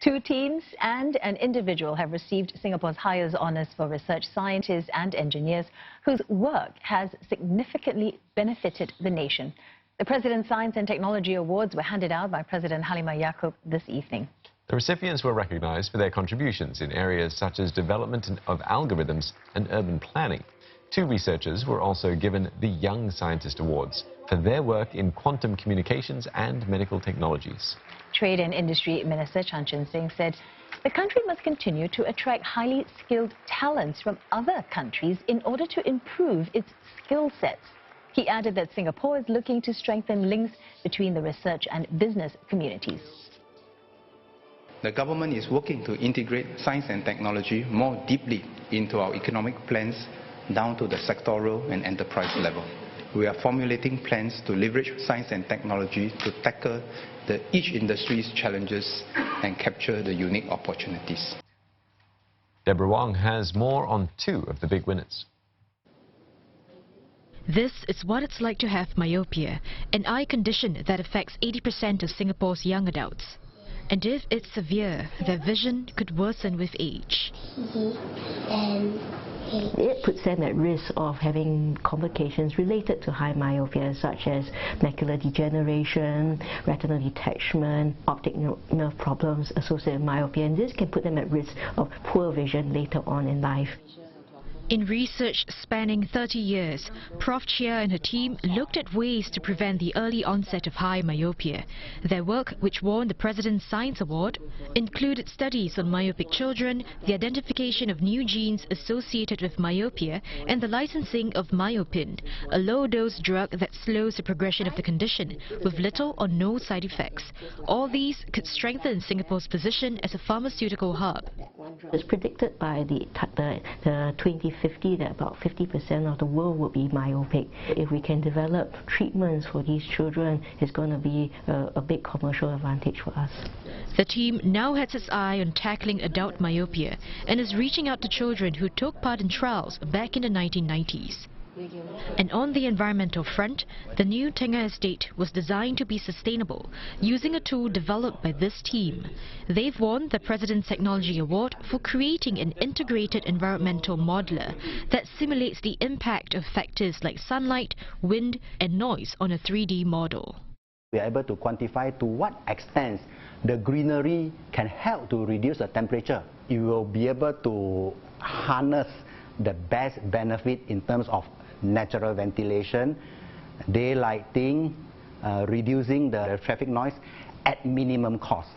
2 teams and an individual have received Singapore's highest honours for research scientists and engineers whose work has significantly benefited the nation. The President Science and Technology Awards were handed out by President Halimah Yacob this evening. The recipients were recognized for their contributions in areas such as development of algorithms and urban planning. 2 researchers were also given the Young Scientist Awards for their work in quantum communications and medical technologies. Trade and Industry Minister Chan Chun Sing said the country must continue to attract highly skilled talents from other countries in order to improve its skill sets. He added that Singapore is looking to strengthen links between the research and business communities. The government is working to integrate science and technology more deeply into our economic plans down to the sectoral and enterprise level. We are formulating plans to leverage science and technology to tackle each industry's challenges and capture the unique opportunities. Deborah Wong has more on 2 of the big winners. This is what it's like to have myopia, an eye condition that affects 80% of Singapore's young adults. And if it's severe, their vision could worsen with age. It puts them at risk of having complications related to high myopia, such as macular degeneration, retinal detachment, optic nerve problems associated with myopia, and this can put them at risk of poor vision later on in life. In research spanning 30 years, Prof. Chia and her team looked at ways to prevent the early onset of high myopia. Their work, which won the President's Science Award, included studies on myopic children, the identification of new genes associated with myopia, and the licensing of myopin, a low-dose drug that slows the progression of the condition with little or no side effects. All these could strengthen Singapore's position as a pharmaceutical hub. It's predicted by the 2050 that about 50% of the world will be myopic. If we can develop treatments for these children, it's going to be a big commercial advantage for us. The team now has its eye on tackling adult myopia and is reaching out to children who took part in trials back in the 1990s. And on the environmental front, the new Tengah estate was designed to be sustainable, using a tool developed by this team. They've won the President's Technology Award for creating an integrated environmental modeler that simulates the impact of factors like sunlight, wind and noise on a 3D model. We are able to quantify to what extent the greenery can help to reduce the temperature. You will be able to harness the best benefit in terms of natural ventilation, daylighting, reducing the traffic noise at minimum cost.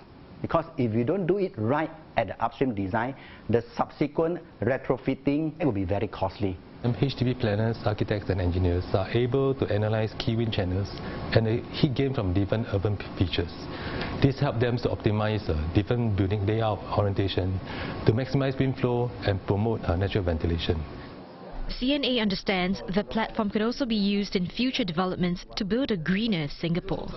Because if you don't do it right at the upstream design, the subsequent retrofitting will be very costly. HDB planners, architects and engineers are able to analyze key wind channels and the heat gain from different urban features. This helps them to optimize different building layout orientation to maximize wind flow and promote natural ventilation. CNA understands the platform could also be used in future developments to build a greener Singapore.